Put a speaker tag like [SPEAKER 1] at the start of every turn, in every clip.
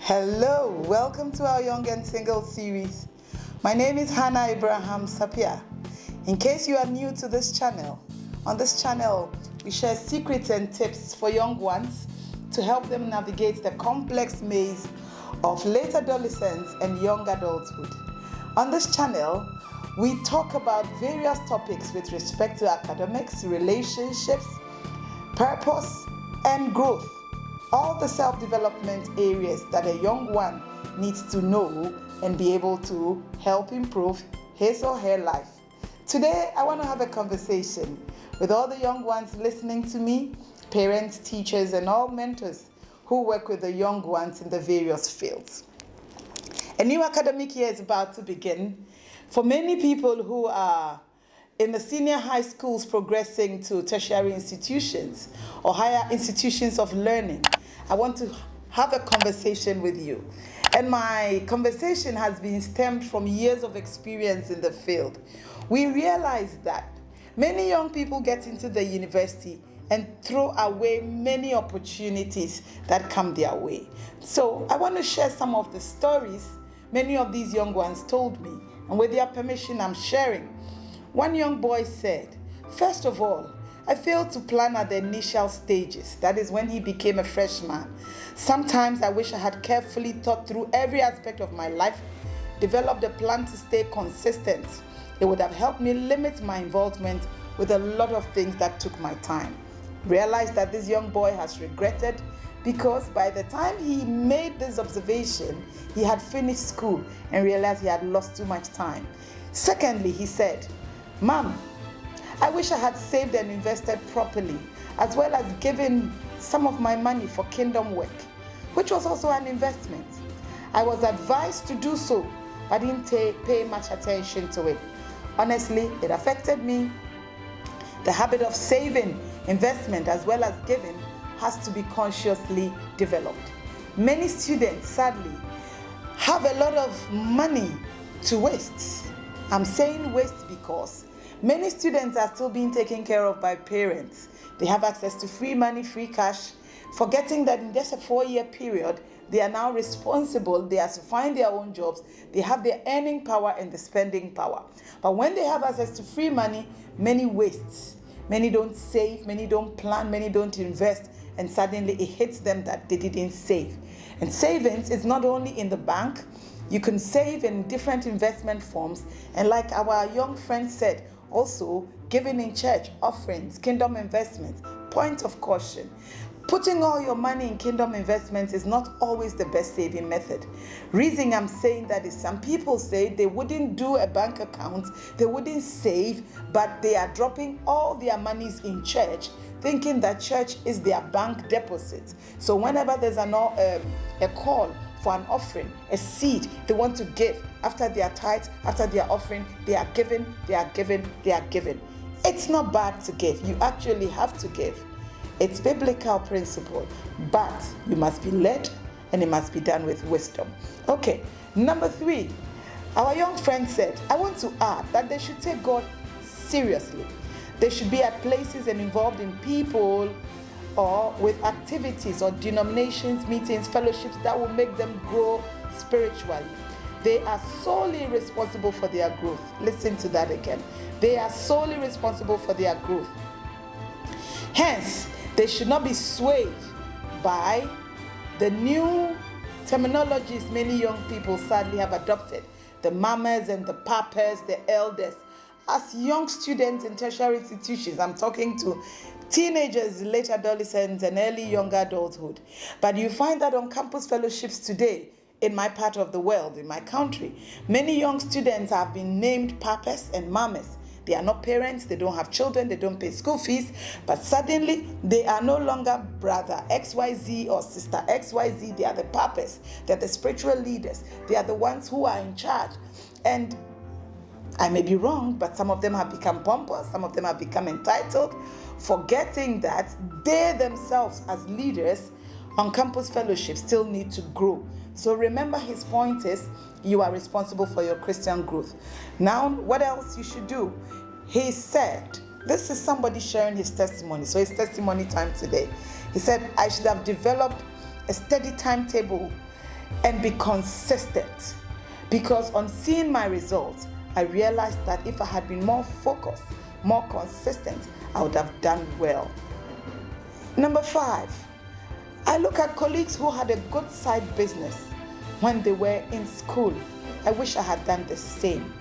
[SPEAKER 1] Hello, welcome to our Young and Single series. My name is Abrahams-Appiah. In case you are new to this channel, on this channel we share secrets and tips for young ones to help them navigate the complex maze of late adolescence and young adulthood. On this channel, we talk about various topics with respect to academics, relationships, purpose, and growth. All the self-development areas that a young one needs to know and be able to help improve his or her life. Today, I want to have a conversation with all the young ones listening to me, parents, teachers, and all mentors who work with the young ones in the various fields. A new academic year is about to begin. For many people who are in the senior high schools progressing to tertiary institutions or higher institutions of learning, I want to have a conversation with you. And my conversation has been stemmed from years of experience in the field. We realize that many young people get into the university and throw away many opportunities that come their way. So I want to share some of the stories many of these young ones told me, and with their permission, I'm sharing. One young boy said, "First of all, I failed to plan at the initial stages, that is when he became a freshman. Sometimes I wish I had carefully thought through every aspect of my life, developed a plan to stay consistent. It would have helped me limit my involvement with a lot of things that took my time." Realize that this young boy has regretted because by the time he made this observation, he had finished school and realized he had lost too much time. Secondly, he said, "Mom, I wish I had saved and invested properly, as well as given some of my money for kingdom work, which was also an investment. I was advised to do so, but didn't pay much attention to it. Honestly, it affected me. The habit of saving, investment, as well as giving has to be consciously developed. Many students, sadly, have a lot of money to waste. I'm saying waste because many students are still being taken care of by parents. They have access to free money, free cash, forgetting that in just a 4-year period, they are now responsible. They have to find their own jobs. They have the earning power and the spending power. But when they have access to free money, many waste. Many don't save, many don't plan, many don't invest, and suddenly it hits them that they didn't save. And savings is not only in the bank. You can save in different investment forms, and like our young friend said, also giving in church, offerings, kingdom investments. Point of caution: putting all your money in kingdom investments is not always the best saving method. Reason I'm saying that is some people say they wouldn't do a bank account, they wouldn't save, but they are dropping all their monies in church, thinking that church is their bank deposit. So whenever there's a call for an offering, a seed they want to give, after their tithes, after their offering, they are giving. It's not bad to give. You actually have to give. It's biblical principle, but you must be led and it must be done with wisdom. Okay, number 3, our young friend said, "I want to add that they should take God seriously. They should be at places and involved in people or with activities or denominations, meetings, fellowships that will make them grow spiritually. They are solely responsible for their growth." Listen to that again. They are solely responsible for their growth. Hence, they should not be swayed by the new terminologies many young people sadly have adopted. The mamas and the papas, the elders. As young students in tertiary institutions, I'm talking to teenagers, late adolescents, and early young adulthood. But you find that on campus fellowships today, in my part of the world, in my country, many young students have been named papas and mamas. They are not parents, they don't have children, they don't pay school fees, but suddenly they are no longer brother XYZ or sister XYZ. They are the papas, they are the spiritual leaders, they are the ones who are in charge. And I may be wrong, but some of them have become pompous, some of them have become entitled, forgetting that they themselves as leaders on campus fellowship still need to grow. So remember, his point is you are responsible for your Christian growth. Now, what else you should do? He said, this is somebody sharing his testimony. So it's testimony time today. He said, "I should have developed a steady timetable and be consistent. Because on seeing my results, I realized that if I had been more focused, more consistent, I would have done well. Number 5, I look at colleagues who had a good side business when they were in school. I wish I had done the same.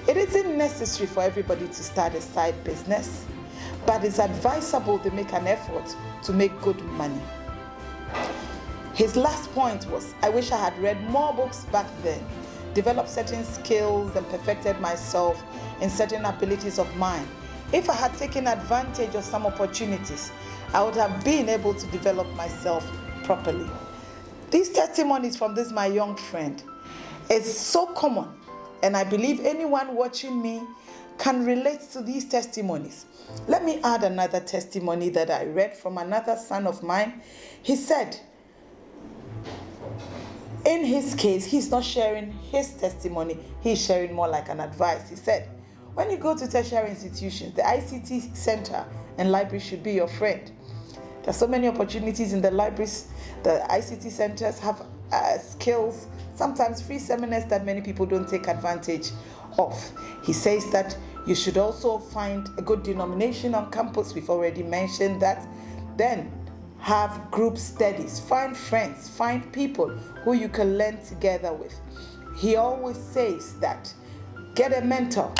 [SPEAKER 1] It isn't necessary for everybody to start a side business, but it's advisable they make an effort to make good money. His last point was, I wish I had read more books back then, developed certain skills and perfected myself in certain abilities of mine. If I had taken advantage of some opportunities, I would have been able to develop myself properly. These testimonies from this my young friend is so common, and I believe anyone watching me can relate to these testimonies. Let me add another testimony that I read from another son of mine. He said, in his case, he's not sharing his testimony, he's sharing more like an advice. He said, when you go to tertiary institutions, the ICT center and library should be your friend. There are so many opportunities in the libraries. The ICT centers have skills, sometimes free seminars that many people don't take advantage of. He says that you should also find a good denomination on campus. We've already mentioned that. Then have group studies, find friends, find people who you can learn together with. He always says that get a mentor,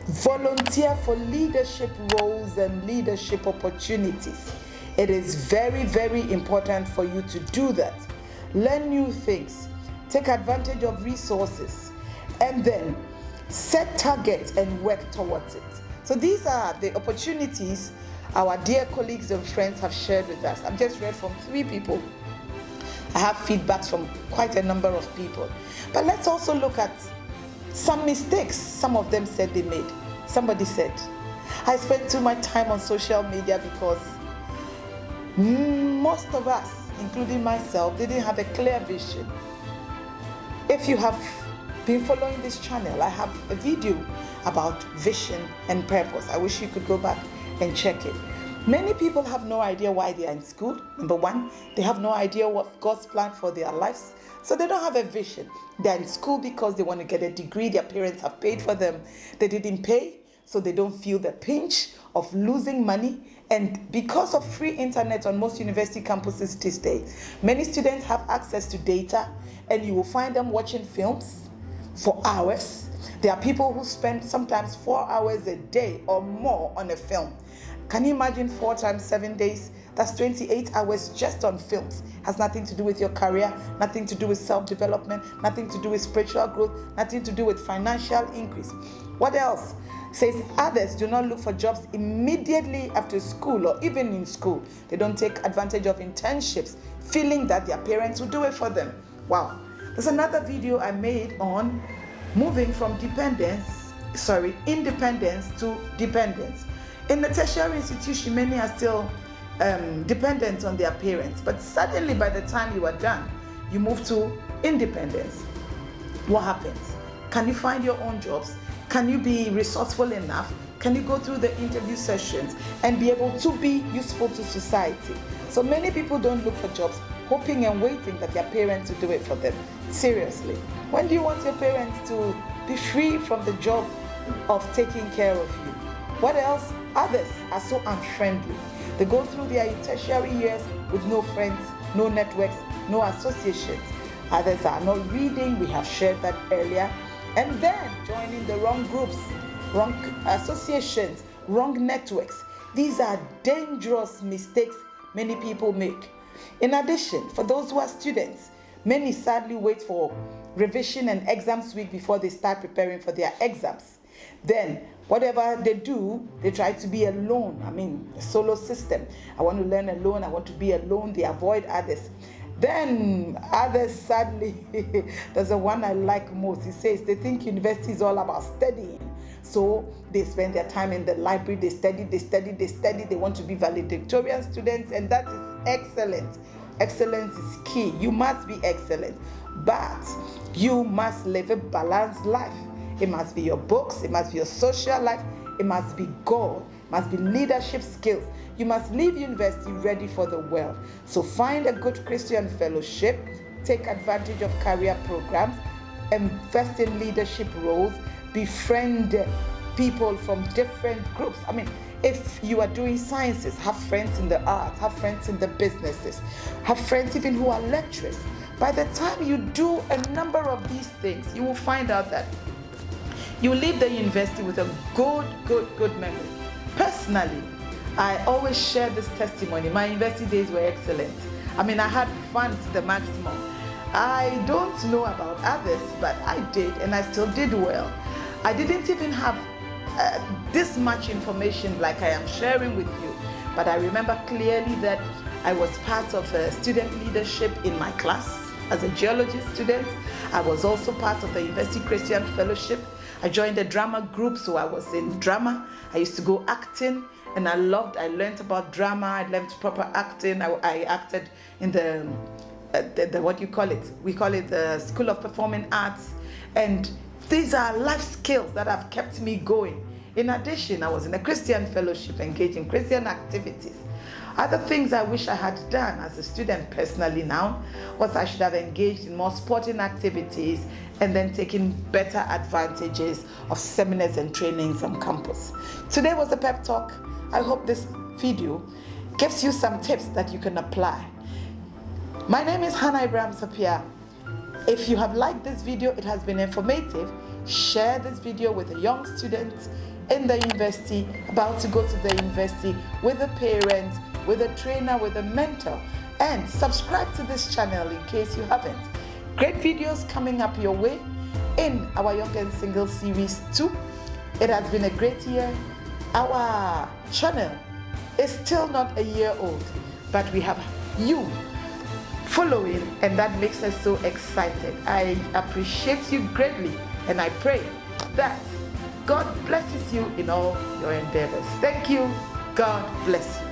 [SPEAKER 1] volunteer for leadership roles and leadership opportunities. It is very, very important for you to do that. Learn new things, take advantage of resources, and then set targets and work towards it. So these are the opportunities our dear colleagues and friends have shared with us. I've just read from 3 people. I have feedbacks from quite a number of people. But let's also look at some mistakes some of them said they made. Somebody said, I spent too much time on social media because most of us, including myself, didn't have a clear vision. If you have been following this channel, I have a video about vision and purpose. I wish you could go back and check it. Many people have no idea why they are in school. Number 1, they have no idea what God's plan for their lives. So they don't have a vision. They're in school because they want to get a degree. Their parents have paid for them. They didn't pay, so they don't feel the pinch of losing money. And because of free internet on most university campuses these days, many students have access to data, and you will find them watching films for hours. There are people who spend sometimes 4 hours a day or more on a film. Can you imagine 4 times 7 days? That's 28 hours just on films. Has nothing to do with your career, nothing to do with self-development, nothing to do with spiritual growth, nothing to do with financial increase. What else? Says others do not look for jobs immediately after school or even in school. They don't take advantage of internships, feeling that their parents will do it for them. Wow. There's another video I made on moving from independence to dependence. In the tertiary institution, many are still dependent on their parents, but suddenly by the time you are done, you move to independence. What happens? Can you find your own jobs? Can you be resourceful enough? Can you go through the interview sessions and be able to be useful to society? So many people don't look for jobs, hoping and waiting that their parents will do it for them. Seriously, when do you want your parents to be free from the job of taking care of you? What else? Others are so unfriendly. They go through their tertiary years with no friends, no networks, no associations. Others are not reading, we have shared that earlier, and then joining the wrong groups, wrong associations, wrong networks. These are dangerous mistakes many people make. In addition, for those who are students, many sadly wait for revision and exams week before they start preparing for their exams. Then, whatever they do, they try to be alone. A solo system. I want to learn alone, I want to be alone. They avoid others. Then others, sadly, there's the one I like most. He says they think university is all about studying. So they spend their time in the library, they study. They want to be valedictorian students, and that is excellent. Excellence is key. You must be excellent, but you must live a balanced life. It must be your books, it must be your social life, it must be God, it must be leadership skills. You must leave university ready for the world. So find a good Christian fellowship, take advantage of career programs, invest in leadership roles, befriend people from different groups. I mean, if you are doing sciences, have friends in the arts, have friends in the businesses, have friends even who are lecturers. By the time you do a number of these things, you will find out that you leave the university with a good memory. Personally, I always share this testimony. My university days were excellent. I mean, I had fun to the maximum. I don't know about others, but I did, and I still did well. I didn't even have this much information like I am sharing with you, but I remember clearly that I was part of student leadership in my class as a geology student. I was also part of the University Christian Fellowship. I joined a drama group, so I was in drama. I used to go acting, and I learned about drama. I learned proper acting. I acted in the what you call it? We call it the School of Performing Arts. And these are life skills that have kept me going. In addition, I was in a Christian fellowship, engaged in Christian activities. Other things I wish I had done as a student personally now was I should have engaged in more sporting activities and then taken better advantages of seminars and trainings on campus. Today was a pep talk. I hope this video gives you some tips that you can apply. My name is Abrahams-Appiah. If you have liked this video, it has been informative, share this video with a young student in the university, about to go to the university, with a parent, with a trainer, with a mentor, and subscribe to this channel in case you haven't. Great videos coming up your way in our Young and Single Series 2. It has been a great year. Our channel is still not a year old, but we have you following, and that makes us so excited. I appreciate you greatly, and I pray that God blesses you in all your endeavors. Thank you. God bless you.